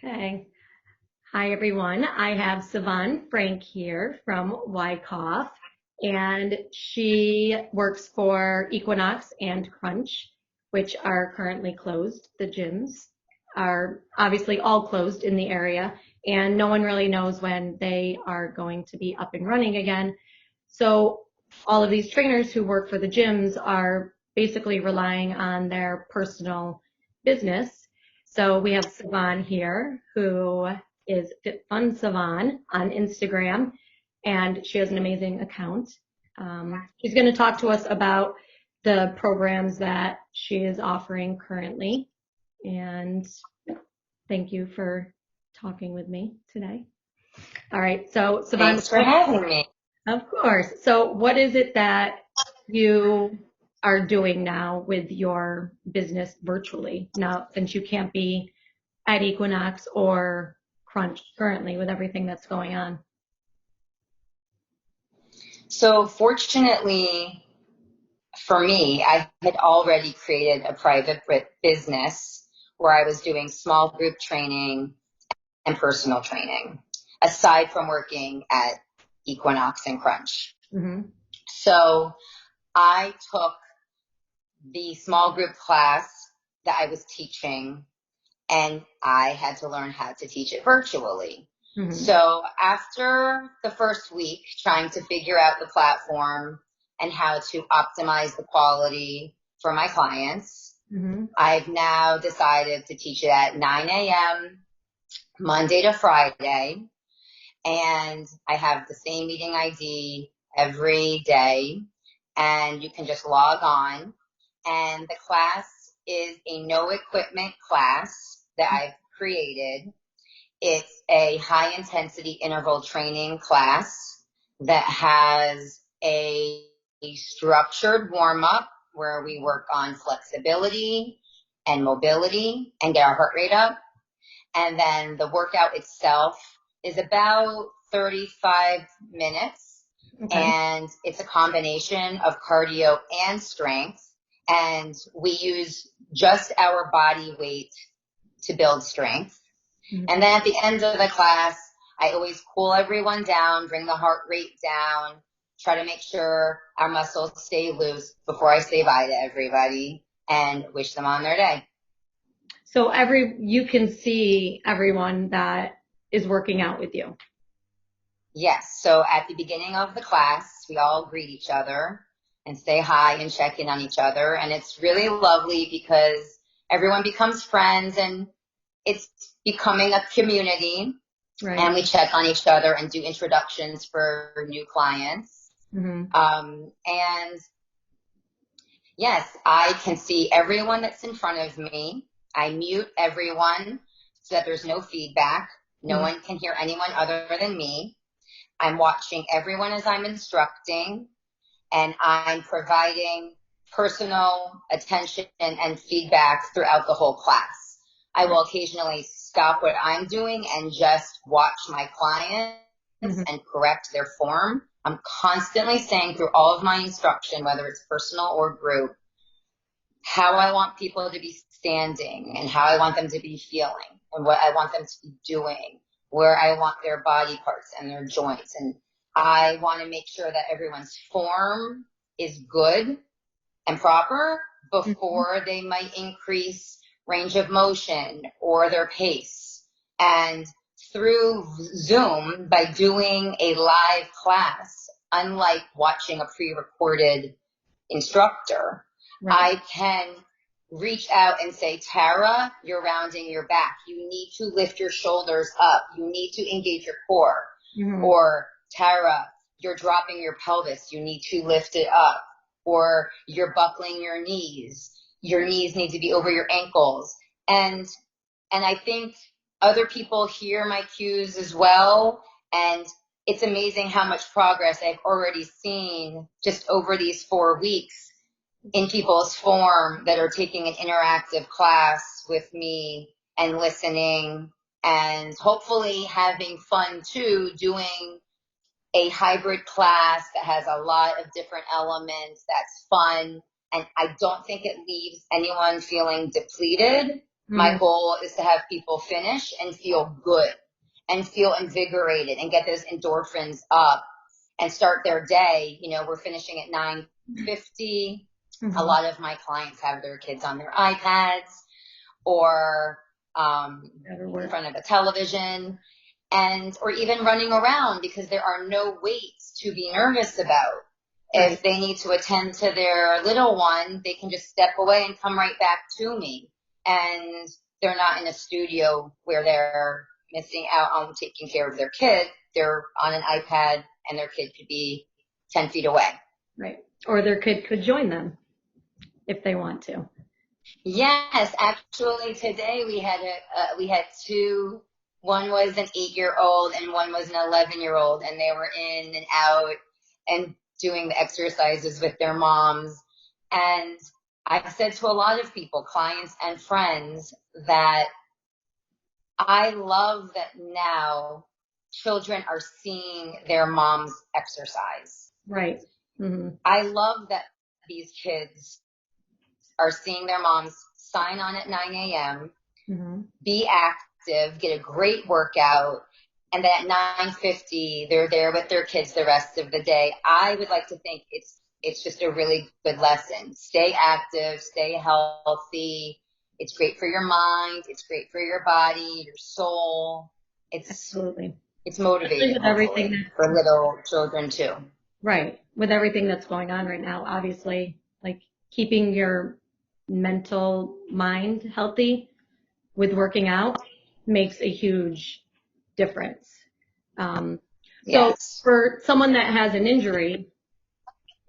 Okay. Hi, everyone. I have Sivan Frank here from Wyckoff, and she works for Equinox and Crunch, which are currently closed. The gyms are obviously all closed in the area, and no one really knows when they are going to be up and running again. So all of these trainers who work for the gyms are basically relying on their personal business. So we have Sivan here, who is FitFun Savan on Instagram, and she has an amazing account. She's going to talk to us about the programs that she is offering currently. And thank you for talking with me today. All right, so Savan, thanks for having me. Of course. So what is it that you are doing now with your business virtually now, since you can't be at Equinox or Crunch currently with everything that's going on? So fortunately for me, I had already created a private business where I was doing small group training and personal training, aside from working at Equinox and Crunch. Mm-hmm. So I took the small group class that I was teaching, and I had to learn how to teach it virtually. Mm-hmm. So after the first week trying to figure out the platform and how to optimize the quality for my clients, Mm-hmm. I've now decided to teach it at 9 a.m. Monday to Friday. And I have the same meeting ID every day. And you can just log on. And the class is a no equipment class that I've created. It's a high intensity interval training class that has a structured warm up where we work on flexibility and mobility and get our heart rate up. And then the workout itself is about 35 minutes. Okay. And it's a combination of cardio and strength. And we use just our body weight to build strength. Mm-hmm. And then at the end of the class, I always cool everyone down, bring the heart rate down, try to make sure our muscles stay loose before I say bye to everybody and wish them on their day. So you can see everyone that is working out with you. Yes. So at the beginning of the class, we all greet each other and say hi and check in on each other. And it's really lovely because everyone becomes friends and it's becoming a community. Right. And we check on each other and do introductions for new clients. Mm-hmm. And yes, I can see everyone that's in front of me. I mute everyone so that there's no feedback. No one can hear anyone other than me. I'm watching everyone as I'm instructing, and I'm providing personal attention and feedback throughout the whole class. I will occasionally stop what I'm doing and just watch my clients and correct their form. I'm constantly saying through all of my instruction, whether it's personal or group, how I want people to be standing and how I want them to be feeling and what I want them to be doing, where I want their body parts and their joints. And I want to make sure that everyone's form is good and proper before they might increase range of motion or their pace. And through Zoom, by doing a live class, unlike watching a pre-recorded instructor, Right. I can reach out and say, Tara, you're rounding your back. You need to lift your shoulders up. You need to engage your core. Mm-hmm. Or Tara, you're dropping your pelvis. You need to lift it up. Or you're buckling your knees. Your knees need to be over your ankles. And I think other people hear my cues as well. And it's amazing how much progress I've already seen just over these 4 weeks in people's form that are taking an interactive class with me and listening and hopefully having fun too, doing a hybrid class that has a lot of different elements that's fun. And I don't think it leaves anyone feeling depleted. My goal is to have people finish and feel good and feel invigorated and get those endorphins up and start their day. You know, we're finishing at 9:50. A lot of my clients have their kids on their iPads or in front of a television, and or even running around because there are no weights to be nervous about. Right. If they need to attend to their little one, they can just step away and come right back to me. And they're not in a studio where they're missing out on taking care of their kid. They're on an iPad and their kid could be 10 feet away. Right. Or their kid could join them if they want to. Yes, actually today we had two. One was an 8-year-old and one was an 11-year-old, and they were in and out and doing the exercises with their moms. And I've said to a lot of people, clients and friends, that I love that now children are seeing their moms exercise. Right. Mm-hmm. I love that these kids are seeing their moms sign on at 9 a.m., be active, get a great workout, and then at 9:50 they're there with their kids the rest of the day. I would like to think it's just a really good lesson. Stay active, stay healthy. It's great for your mind. It's great for your body, your soul. Absolutely. It's motivating with everything for little children too. Right. With everything that's going on right now, obviously, like keeping your mental mind healthy with working out makes a huge difference. So for someone that has an injury,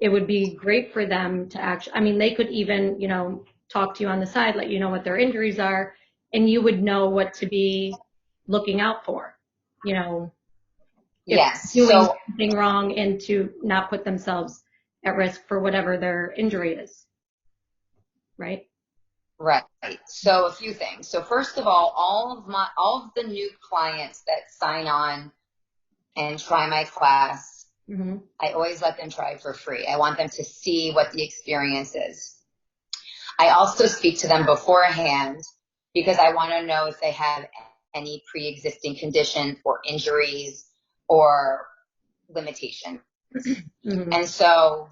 it would be great for them to actually, I mean, they could even, you know, talk to you on the side, let you know what their injuries are, and you would know what to be looking out for, you know, if doing something wrong and to not put themselves at risk for whatever their injury is. Right? Right. So a few things. So first of all of the new clients that sign on and try my class, I always let them try for free. I want them to see what the experience is. I also speak to them beforehand because I want to know if they have any pre-existing condition or injuries or limitation. And so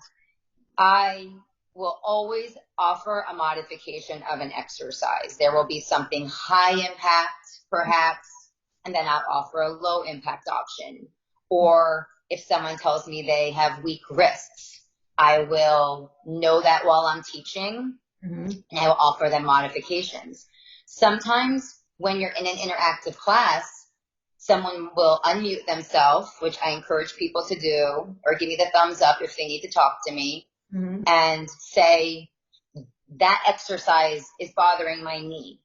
I will always offer a modification of an exercise. There will be something high impact, perhaps, and then I'll offer a low impact option. Or if someone tells me they have weak wrists, I will know that while I'm teaching, and I will offer them modifications. Sometimes when you're in an interactive class, someone will unmute themselves, which I encourage people to do, or give me the thumbs up if they need to talk to me, and say, that exercise is bothering my knee.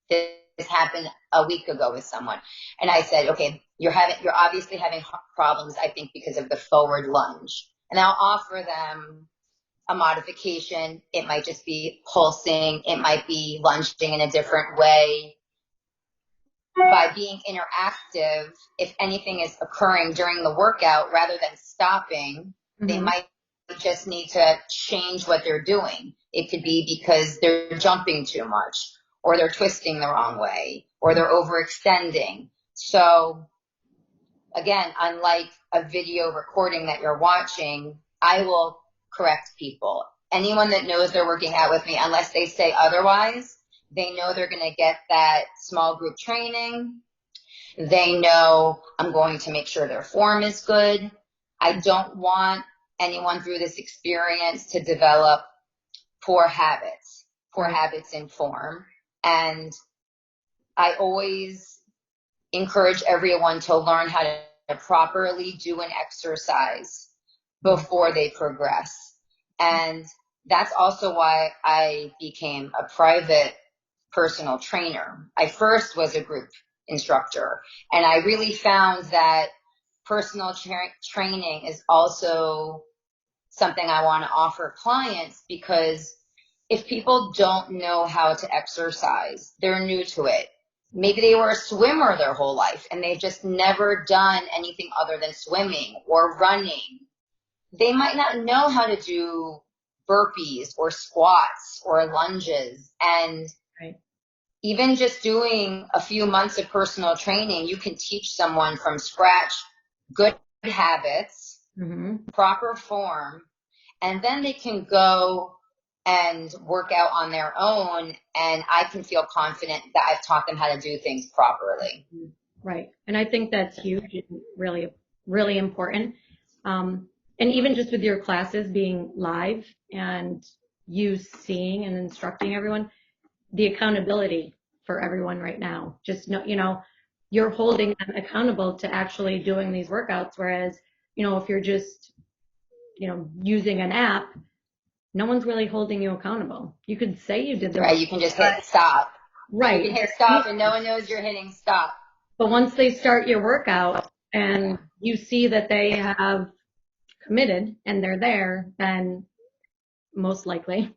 This happened a week ago with someone. And I said, okay, you're obviously having problems, I think, because of the forward lunge. And I'll offer them a modification. It might just be pulsing. It might be lunging in a different way. By being interactive, if anything is occurring during the workout, rather than stopping, they might just need to change what they're doing. It could be because they're jumping too much, or they're twisting the wrong way, or they're overextending. So again, unlike a video recording that you're watching, I will correct people. Anyone that knows they're working out with me, unless they say otherwise, they know they're going to get that small group training. They know I'm going to make sure their form is good. I don't want anyone through this experience to develop poor habits in form. And I always encourage everyone to learn how to properly do an exercise before they progress. And that's also why I became a private personal trainer. I first was a group instructor, and I really found that personal training is also something I want to offer clients, because if people don't know how to exercise, they're new to it. Maybe they were a swimmer their whole life and they've just never done anything other than swimming or running. They might not know how to do burpees or squats or lunges. And even just doing a few months of personal training, you can teach someone from scratch good habits, proper form, and then they can go and work out on their own. And I can feel confident that I've taught them how to do things properly. Right. And I think that's huge and really, really important. And even just with your classes being live and you seeing and instructing everyone, the accountability for everyone right now, just know, you're holding them accountable to actually doing these workouts. Whereas, if you're just, using an app, no one's really holding you accountable. You could say you did the right. You can just hit stop. Right. You can hit stop and no one knows you're hitting stop. But once they start your workout and you see that they have committed and they're there, then most likely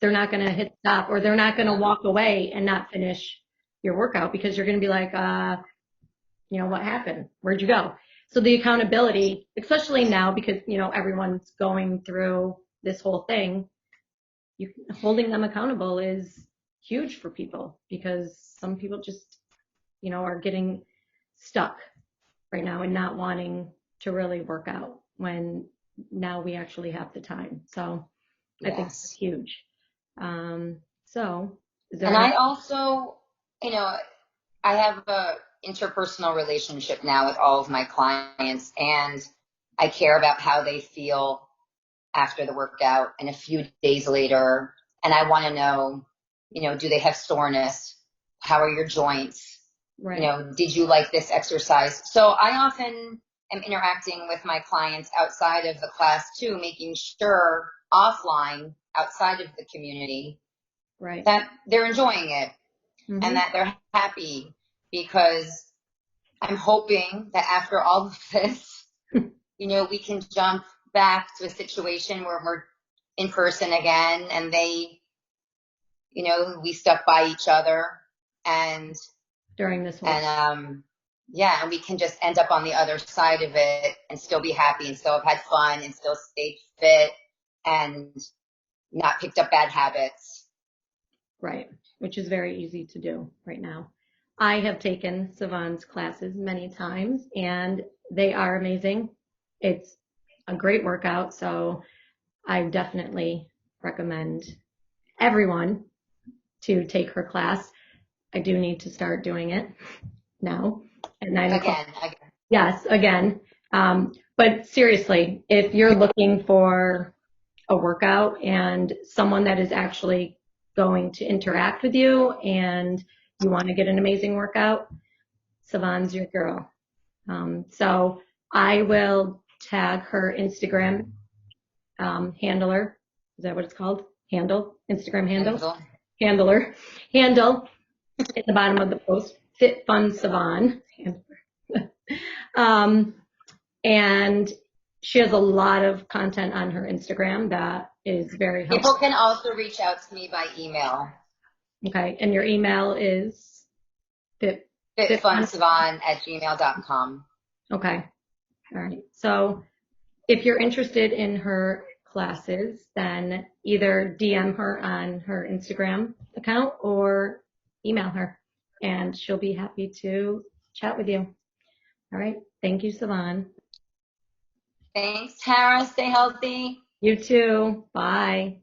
they're not going to hit stop, or they're not going to walk away and not finish your workout, because you're going to be like, what happened? Where'd you go? So the accountability, especially now, because, everyone's going through this whole thing, holding them accountable is huge for people, because some people just, are getting stuck right now and not wanting to really work out when now we actually have the time. So I think it's huge. So is there and I also, I have a interpersonal relationship now with all of my clients, and I care about how they feel after the workout and a few days later. And I want to know, do they have soreness? How are your joints? Right. Did you like this exercise? So I often am interacting with my clients outside of the class too, making sure offline, outside of the community, Right. that they're enjoying it and that they're happy, because I'm hoping that after all of this, we can jump back to a situation where we're in person again, and we stuck by each other and during this whole and we can just end up on the other side of it and still be happy and still have had fun and still stay fit and not picked up bad habits. Right, which is very easy to do right now. I have taken Savon's classes many times and they are amazing. It's a great workout, so I definitely recommend everyone to take her class. I do need to start doing it now at 9 o'clock. Again. Yes, again. But seriously, if you're looking for a workout and someone that is actually going to interact with you and you want to get an amazing workout, Savon's your girl. So I will tag her Instagram handler. Is that what it's called? Handle? Instagram handle? Handler. Handle at the bottom of the post. Fit Fun Savon. And she has a lot of content on her Instagram that is very helpful. People can also reach out to me by email. Okay. And your email is fitfunsavon@gmail.com. Okay. All right. So if you're interested in her classes, then either DM her on her Instagram account or email her, and she'll be happy to chat with you. All right. Thank you, Savon. Thanks, Tara. Stay healthy. You too. Bye.